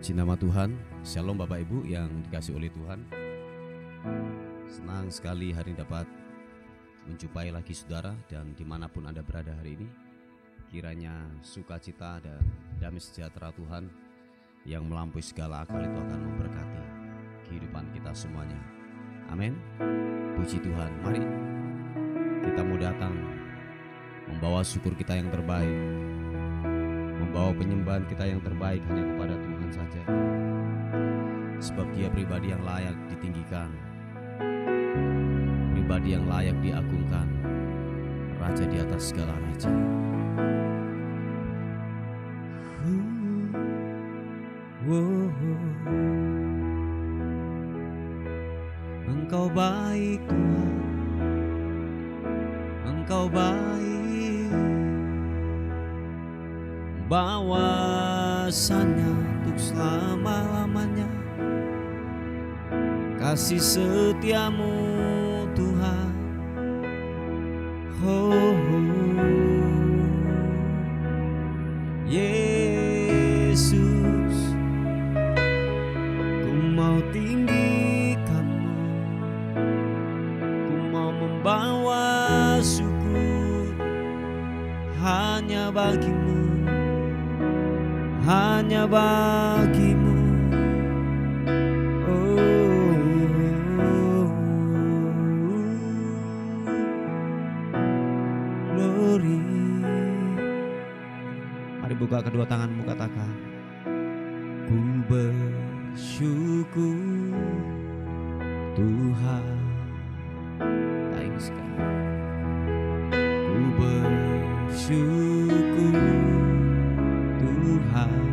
Puji nama Tuhan. Shalom Bapak Ibu yang dikasih oleh Tuhan. Senang sekali hari ini dapat menjumpai lagi saudara, dan dimanapun Anda berada hari ini, kiranya sukacita dan damai sejahtera Tuhan yang melampaui segala akal itu akan memberkati kehidupan kita semuanya. Amin. Puji Tuhan. Mari kita mau datang membawa syukur kita yang terbaik, membawa penyembahan kita yang terbaik hanya kepada Tuhan saja, sebab Dia pribadi yang layak ditinggikan, pribadi yang layak diagungkan, Raja di atas segala raja. Engkau baik Tuhan, Engkau baik, bahwasannya untuk selama-lamanya kasih setiamu Tuhan. Yesus, ku mau tinggikanmu, ku mau membawa syukur hanya bagimu, hanya bagimu. Glory. Mari buka kedua tanganmu, katakan, ku bersyukur Tuhan. Thanks God. Ku bersyukur Tuhan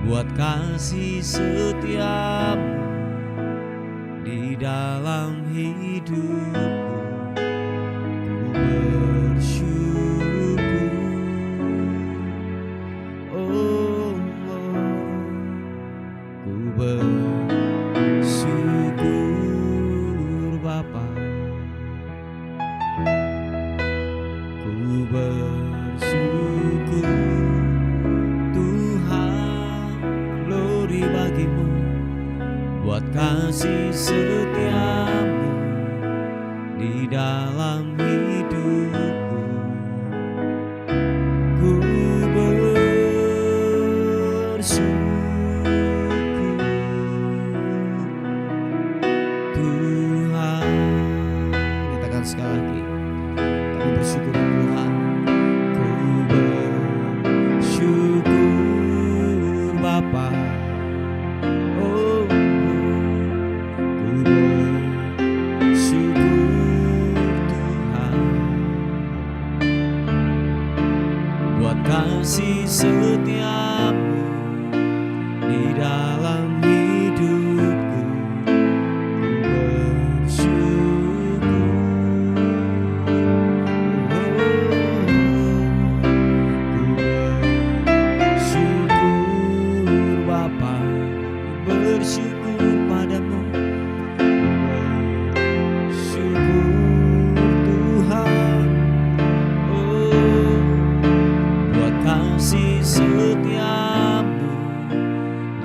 buat kasih setiamu di dalam hidupku. Ku bersyukur, ku bersyukur Bapa, ku bersyukur Tuhan. Glory bagimu buat kasih setiamu di dalam hidupku. Ku bersyukur Tuhan. Katakan sekali lagi, kami bersyukur Tuhan. Ku bersyukur Bapa, kasih setiamu di dalam hidupku. Ku bersyukur, ku bersyukur Bapa, bersyukur padamu, bersyukur Tuhan. Kasih setiamu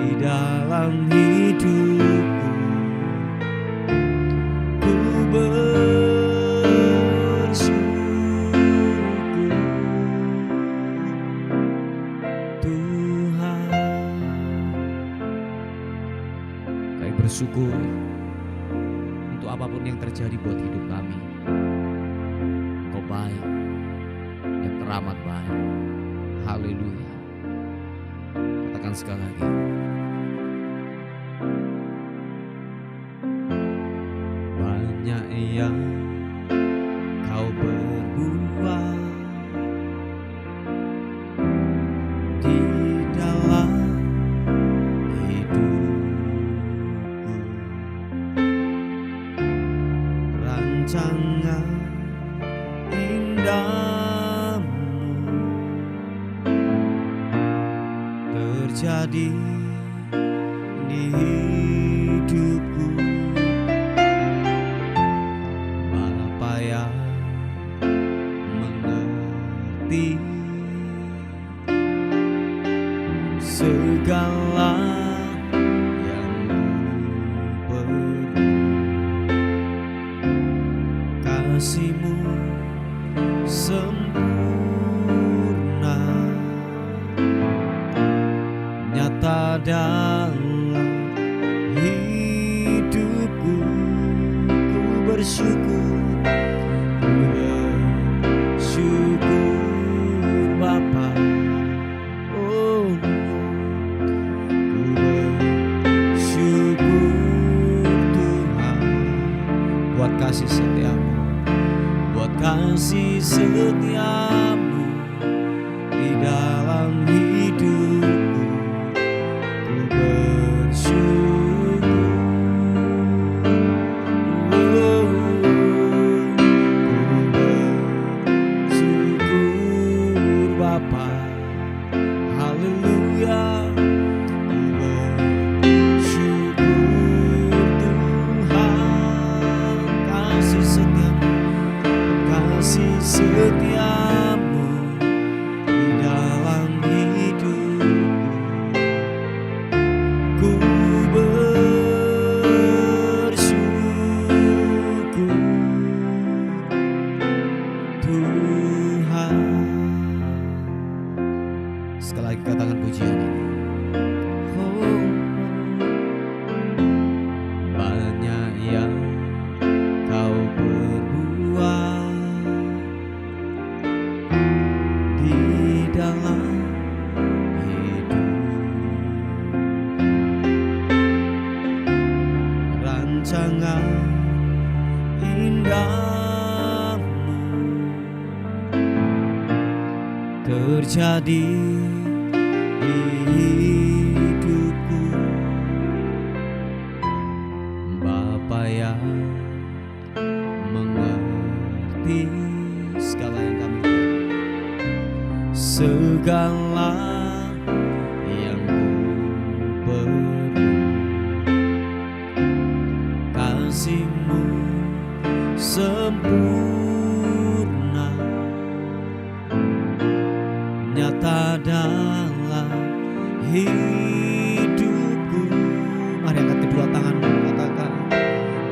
di dalam hidupku. Ku bersyukur Tuhan. Kami bersyukur untuk apapun yang terjadi buat hidup kami. Kau baik dan teramat baik. Haleluya. Katakan sekali lagi, banyak yang kau berbuat di dalam hidupku. Rancangan indah terjadi di hidupku. Bapa yang mengerti segala yang ku perlu. Kasih-Mu sempurna, nyata dalam hidupku. Ku bersyukur, ku bersyukur Bapa. Oh, ku bersyukur Tuhan buat kasih setiamu, buat kasih setiamu di dalam hidupku. Ku bersyukur, oh, ku bersyukur Bapa. Haleluya. Ku bersyukur Tuhan, kasih setiamu, kasih setiamu di dalam hidupku. Ku bersyukur Tuhan. Sekali lagi katakan pujian ini. Oh, banyak yang Kau perbuat di dalam hidup, rancangan indahmu terjadi di hidupku. Bapa yang mengerti segala yang kami perlu, segala yang ku perlu. Kasih-Mu sempurna, nyata dalam hidupku. Mari angkat kedua tanganmu, katakan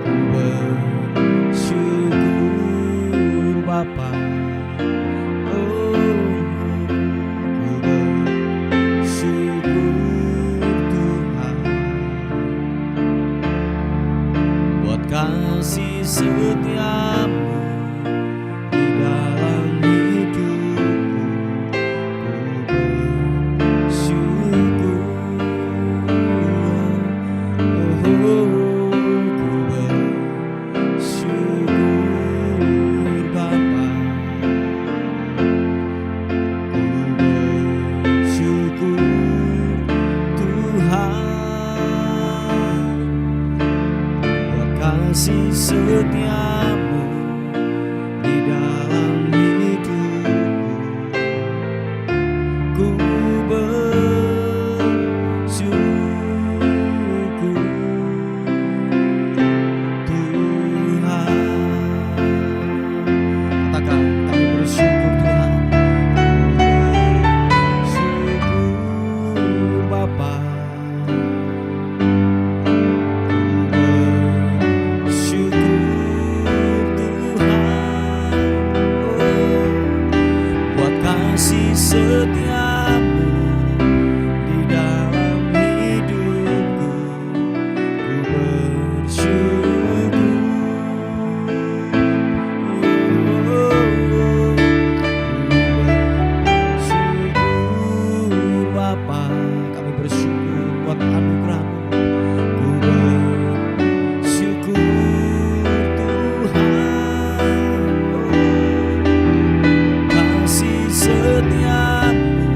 ku bersyukur Bapa. Oh, ku bersyukur Tuhan buat kasih setiamu di dalam hidupku. Ku bersyukur, oh, ku bersyukur Bapa. Ku bersyukur Tuhan buat kasih setiamu di dalam hidupku. Ku bersyukur Tuhan. Katakan, kami bersyukur Tuhan. Bersyukur Bapa. Bersyukur Tuhan, oh, buat kasih setiamu di dalam hidupku. Ku bersyukur, oh, ku bersyukur Bapa. Kami bersyukur buat anugerah-Mu. Ku bersyukur Tuhan, oh, kasih setiamu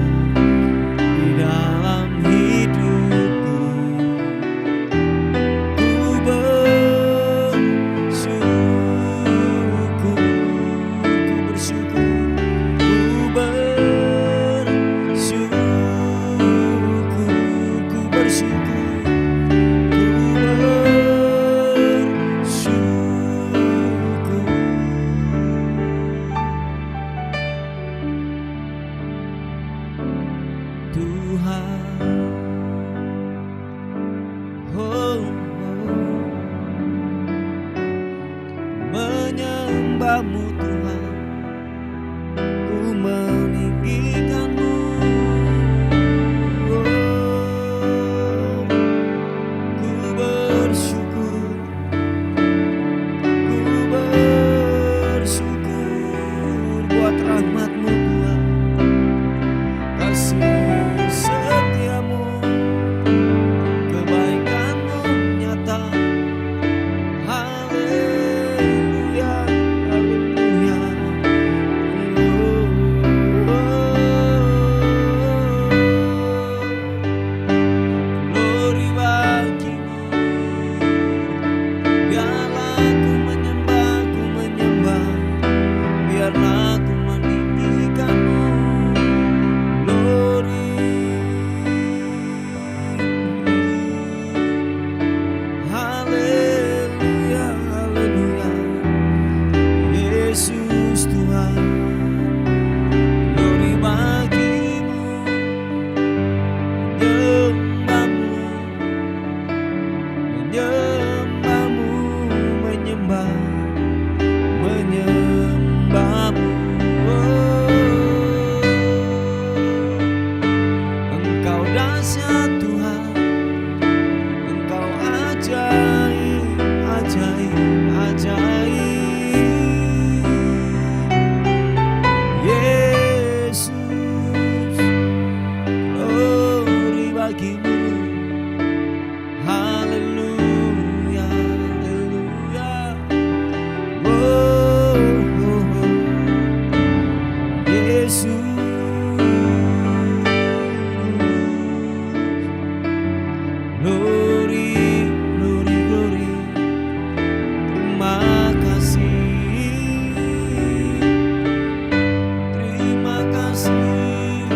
kasih.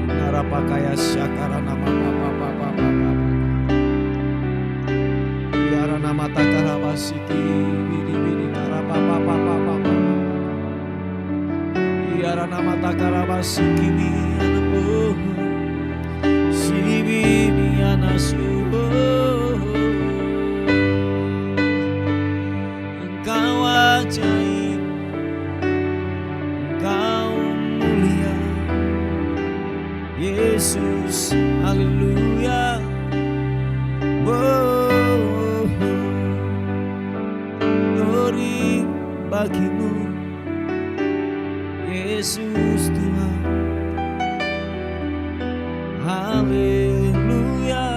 Narapakaya syakara nama papa biara nama takarabasiki biri narapapa biara nama takarabasiki biara sibi biara Engkau ajaib, Engkau mulia, Yesus, haleluya. Glory bagimu, Yesus Tuhan, haleluya.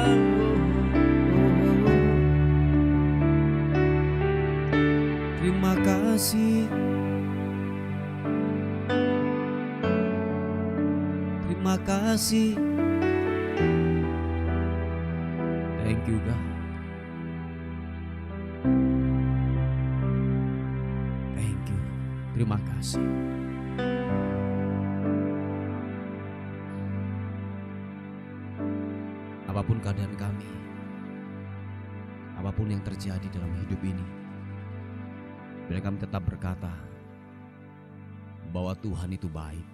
Terima kasih, terima kasih. Thank you God. Thank you. Terima kasih. Apapun keadaan kami, apapun yang terjadi dalam hidup ini, biar kami tetap berkata bahwa Tuhan itu baik,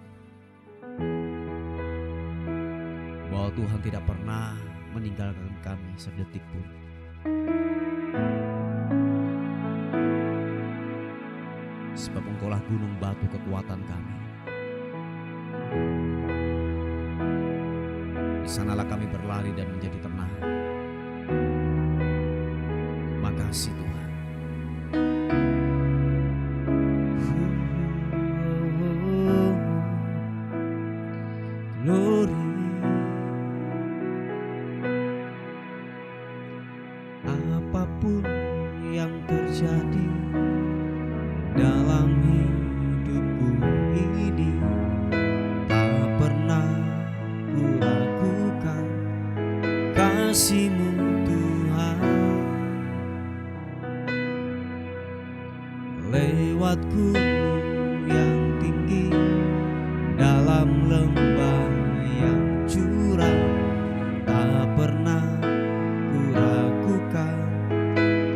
bahwa Tuhan tidak pernah meninggalkan kami sedetik pun. Sebab Engkaulah gunung batu kekuatan kami. Di sanalah kami berlari dan menjadi tenang. Makasih Tuhan. Glory. Apapun yang terjadi dalam hidupku ini, tak pernah ku ragukan kasih-Mu Tuhan. Lewat gunung yang tinggi, dalam lembah yang curam, tak pernah ku ragukan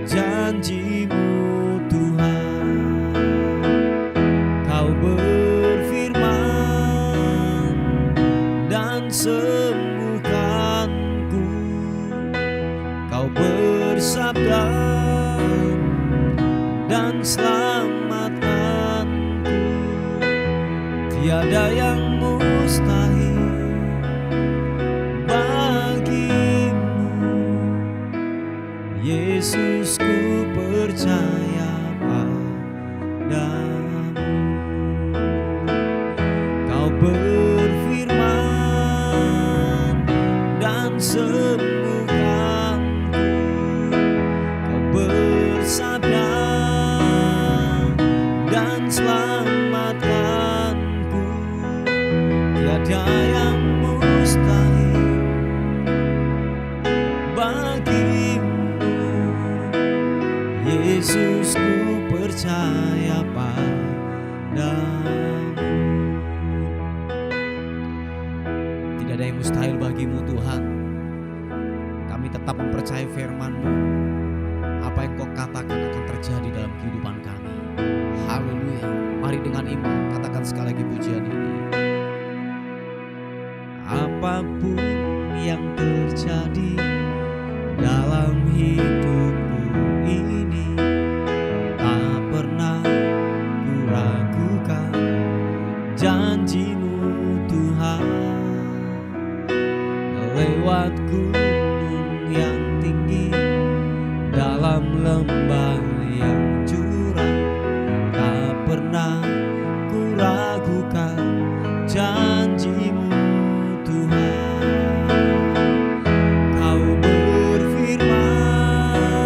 janji-Mu Tuhan. Kau berfirman dan sembuhkanku, Kau bersabda dan selamatkanku. Tiada yang mustahil bagimu, Yesus, ku percaya padamu. Kau berfirman dan sembuhkanku, Kau bersabda dan selamatkanku. Tiada yang mustahil bagimu, Yesus, ku percaya padamu. Tidak ada yang mustahil bagimu Tuhan. Kami tetap mempercayai firman-Mu. Apa yang Kau katakan akan terjadi dalam kehidupan kami. Haleluya. Mari dengan iman katakan sekali lagi pujian ini. Apapun yang terjadi dalam hidupku ini, tak pernah ku ragukan janji-Mu Tuhan. Lewat gunung yang tinggi, dalam lembah yang curam, tak pernah ku ragukan janji-Mu Tuhan. Kau berfirman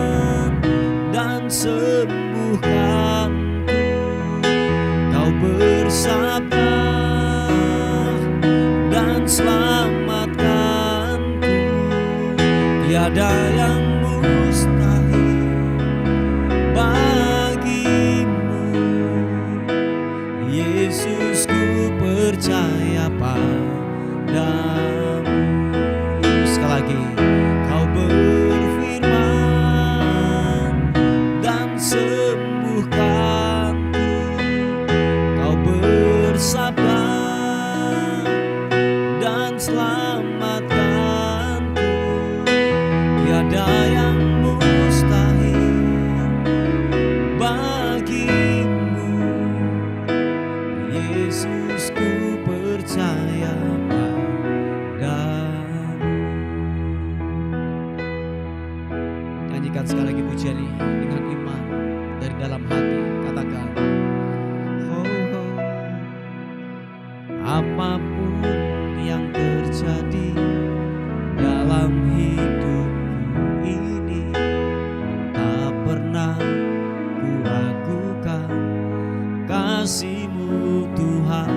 kasih-Mu Tuhan.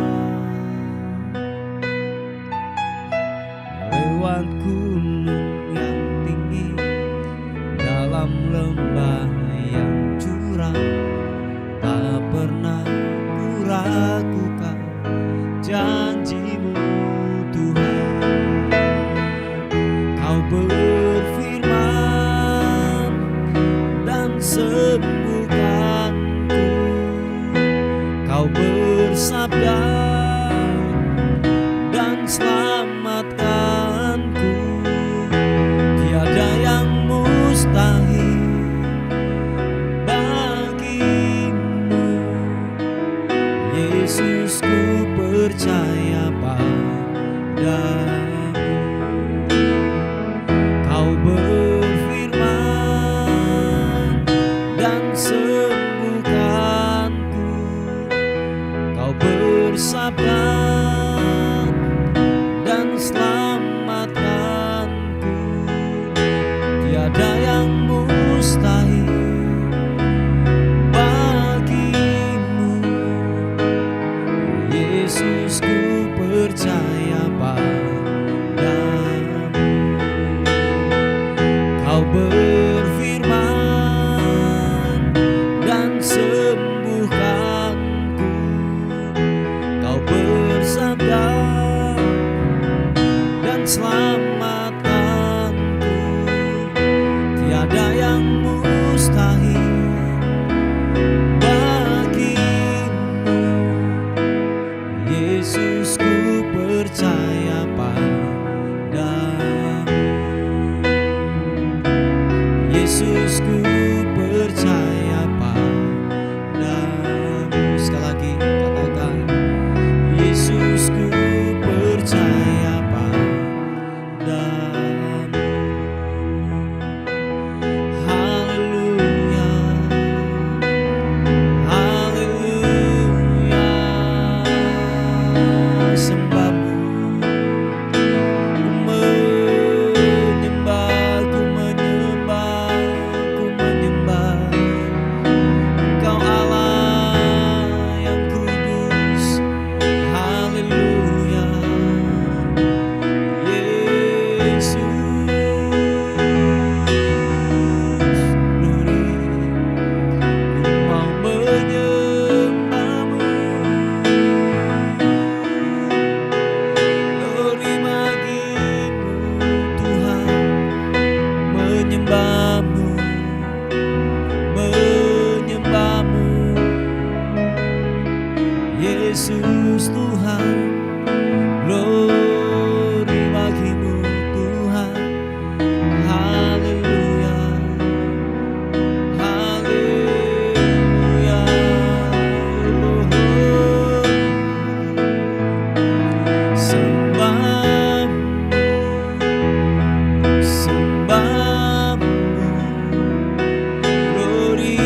Lewat gunung yang tinggi, dalam lembah yang curam, tak pernah ku ragukan janji-Mu Tuhan. Kau berfirman dan sembuhkanku, Kau bersabda dan selamatkanku. Tiada yang mustahil bagimu, Yesus, ku percaya padamu. Kau berfirman dan sembuhkanku, Kau bersabda dan selamatkanku. Tiada yang mustahil bagimu, Yesus, ku percaya padamu. Kau berfirman dan sembuhkanku, Kau bersabda dan selamatkanku. Tiada yang mustahil bagimu, Yesus, ku percaya padamu. Yesus, ku percaya padamu. Sekali lagi katakan, Yesus, ku percaya padamu. Haleluya, haleluya. Sembah-Mu, ku menyembah, ku menyembah, ku menyembah Engkau Allah yang kudus. Haleluya, Yesus. Glory, ku mau menyembah-Mu. Glory bagimu Tuhan, menyembah-Mu, menyembah-Mu, Yesus Tuhan. Glory bagimu Tuhan. Haleluya, haleluya. Sembah-Mu, sembah-Mu. Glory,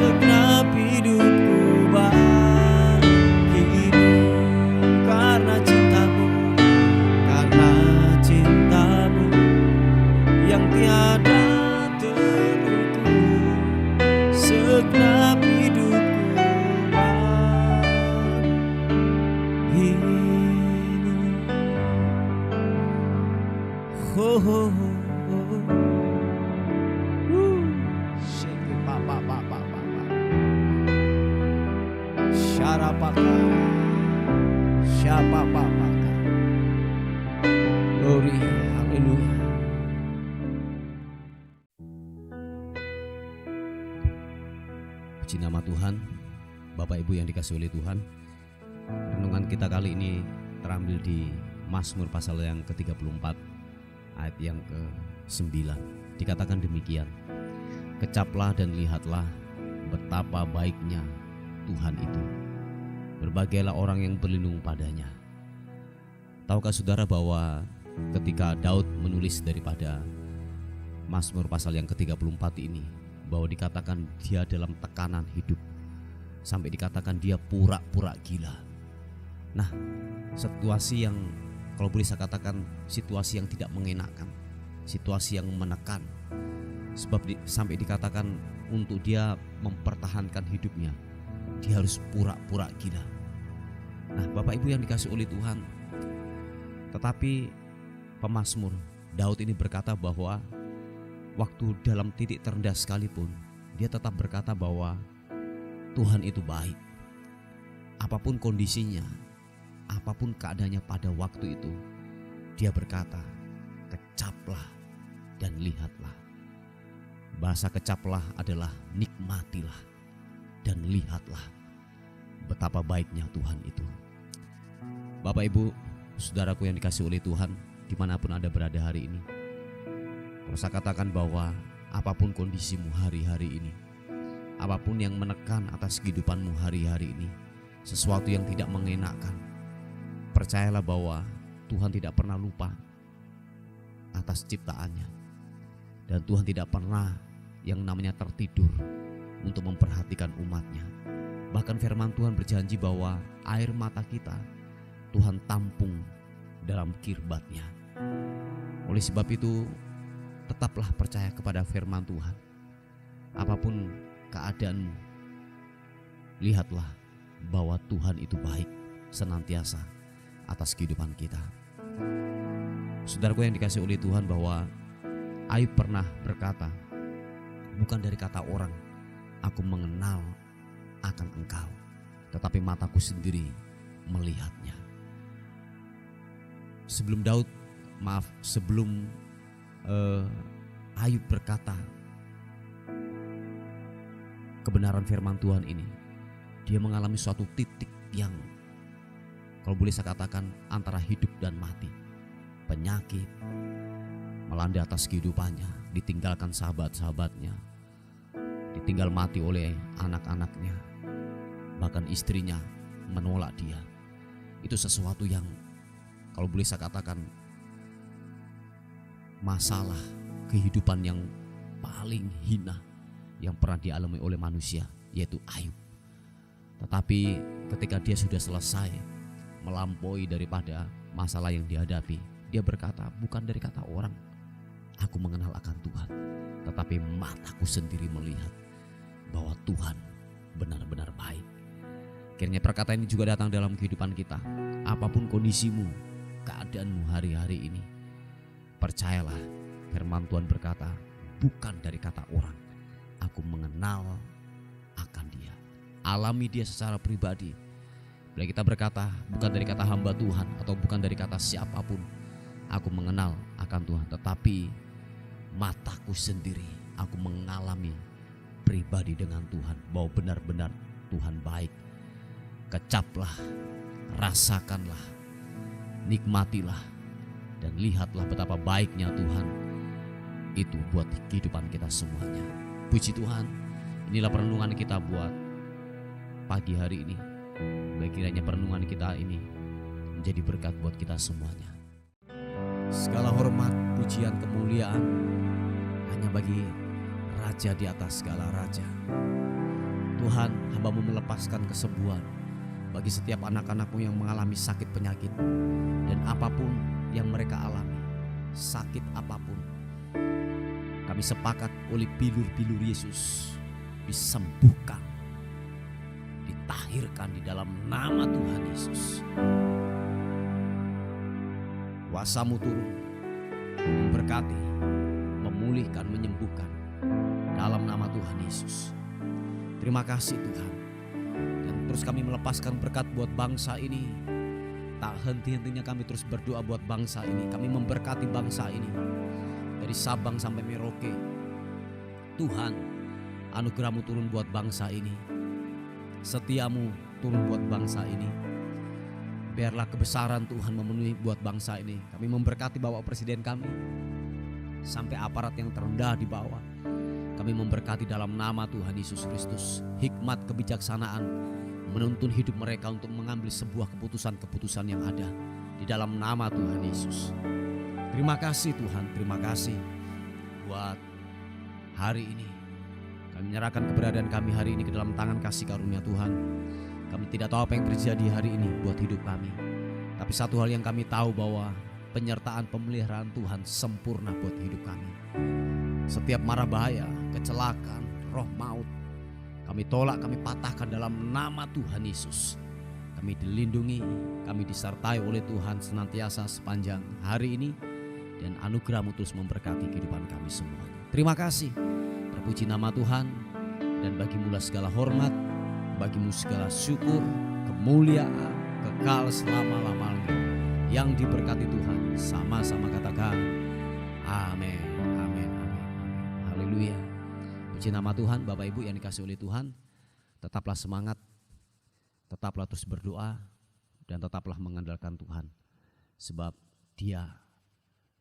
segenap hidupku bagimu, karena cintamu yang tiada terukur, segenap hidupku bagimu. Ho ho ho. Siapa Papa? Glory, haleluya. Puji nama Tuhan, Bapak Ibu yang dikasihi oleh Tuhan. Renungan kita kali ini terambil di Mazmur pasal yang ke-34 ayat yang ke-9. Dikatakan demikian, kecaplah dan lihatlah betapa baiknya Tuhan itu. Berbagailah orang yang berlindung padanya. Tahukah saudara bahwa ketika Daud menulis daripada Mazmur pasal yang ke-34 ini, bahwa dikatakan dia dalam tekanan hidup, sampai dikatakan dia pura-pura gila. Nah, situasi yang kalau boleh saya katakan situasi yang tidak mengenakan, situasi yang menekan. Sebab sampai dikatakan untuk dia mempertahankan hidupnya, dia harus pura-pura gila. Nah, Bapak Ibu yang dikasihi oleh Tuhan, tetapi pemazmur Daud ini berkata bahwa waktu dalam titik terendah sekalipun, dia tetap berkata bahwa Tuhan itu baik. Apapun kondisinya, apapun keadaannya pada waktu itu, dia berkata, kecaplah dan lihatlah. Bahasa kecaplah adalah nikmatilah dan lihatlah betapa baiknya Tuhan itu. Bapak Ibu, saudaraku yang dikasihi oleh Tuhan, dimanapun Anda berada hari ini, kalau saya katakan bahwa apapun kondisimu hari-hari ini, apapun yang menekan atas kehidupanmu hari-hari ini, sesuatu yang tidak mengenakan, percayalah bahwa Tuhan tidak pernah lupa atas ciptaannya. Dan Tuhan tidak pernah yang namanya tertidur untuk memperhatikan umatnya. Bahkan firman Tuhan berjanji bahwa air mata kita Tuhan tampung dalam kirbatnya. Oleh sebab itu, tetaplah percaya kepada firman Tuhan. Apapun keadaanmu, lihatlah bahwa Tuhan itu baik senantiasa atas kehidupan kita. Saudaraku yang dikasihi oleh Tuhan, bahwa Ayub pernah berkata, bukan dari kata orang aku mengenal akan engkau, tetapi mataku sendiri melihatnya. Sebelum Ayub berkata kebenaran firman Tuhan ini, dia mengalami suatu titik yang kalau boleh saya katakan antara hidup dan mati. Penyakit melanda atas kehidupannya, ditinggalkan sahabat-sahabatnya, ditinggal mati oleh anak-anaknya, bahkan istrinya menolak dia. Itu sesuatu yang kalau boleh saya katakan masalah kehidupan yang paling hina yang pernah dialami oleh manusia, yaitu Ayub. Tetapi ketika dia sudah selesai melampaui daripada masalah yang dihadapi, dia berkata, bukan dari kata orang aku mengenal akan Tuhan, tetapi mataku sendiri melihat bahwa Tuhan benar-benar baik. Akhirnya perkataan ini juga datang dalam kehidupan kita. Apapun kondisimu, keadaanmu hari-hari ini, percayalah firman Tuhan berkata, bukan dari kata orang aku mengenal akan dia. Alami dia secara pribadi. Bila kita berkata bukan dari kata hamba Tuhan atau bukan dari kata siapapun aku mengenal akan Tuhan, tetapi mataku sendiri aku mengalami pribadi dengan Tuhan bahwa benar-benar Tuhan baik. Kecaplah, rasakanlah, nikmatilah, dan lihatlah betapa baiknya Tuhan itu buat kehidupan kita semuanya. Puji Tuhan, inilah perenungan kita buat pagi hari ini. Baik kiranya perenungan kita ini menjadi berkat buat kita semuanya. Segala hormat, pujian, kemuliaan hanya bagi Raja di atas segala raja, hamba-Mu melepaskan kesembuhan bagi setiap anak-anak-Mu yang mengalami sakit penyakit. Dan apapun yang mereka alami, sakit apapun, kami sepakat oleh bilur-bilur Yesus disembuhkan, ditahirkan di dalam nama Tuhan Yesus. Kuasa-Mu turun, memberkati, memulihkan, menyembuhkan dalam nama Tuhan Yesus. Terima kasih Tuhan. Dan terus kami melepaskan berkat buat bangsa ini. Tak henti-hentinya kami terus berdoa buat bangsa ini. Kami memberkati bangsa ini dari Sabang sampai Merauke. Tuhan, anugerah-Mu turun buat bangsa ini. Setia-Mu turun buat bangsa ini. Biarlah kebesaran Tuhan memenuhi buat bangsa ini. Kami memberkati Bapak Presiden kami sampai aparat yang terendah di bawah. Kami memberkati dalam nama Tuhan Yesus Kristus. Hikmat kebijaksanaan menuntun hidup mereka untuk mengambil sebuah keputusan-keputusan yang ada di dalam nama Tuhan Yesus. Terima kasih Tuhan, terima kasih buat hari ini. Kami menyerahkan keberadaan kami hari ini ke dalam tangan kasih karunia Tuhan. Kami tidak tahu apa yang terjadi hari ini buat hidup kami. Tapi satu hal yang kami tahu, bahwa penyertaan pemeliharaan Tuhan sempurna buat hidup kami. Setiap mara bahaya, kecelakaan, roh maut, kami tolak, kami patahkan dalam nama Tuhan Yesus. Kami dilindungi, kami disertai oleh Tuhan senantiasa sepanjang hari ini. Dan anugerah-Mu terus memberkati kehidupan kami semuanya. Terima kasih. Terpuji nama Tuhan. Dan bagi-Mu segala hormat, bagi-Mu segala syukur, kemuliaan, kekal selama-lamanya. Yang diberkati Tuhan, sama-sama katakan amin, amin, amin, amin. Haleluya. Puji nama Tuhan. Bapak Ibu yang dikasihi oleh Tuhan, tetaplah semangat, tetaplah terus berdoa, dan tetaplah mengandalkan Tuhan. Sebab Dia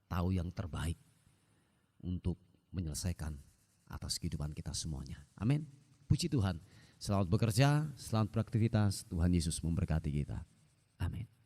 tahu yang terbaik untuk menyelesaikan atas kehidupan kita semuanya. Amin. Puji Tuhan. Selamat bekerja, selamat beraktivitas. Tuhan Yesus memberkati kita. Amin.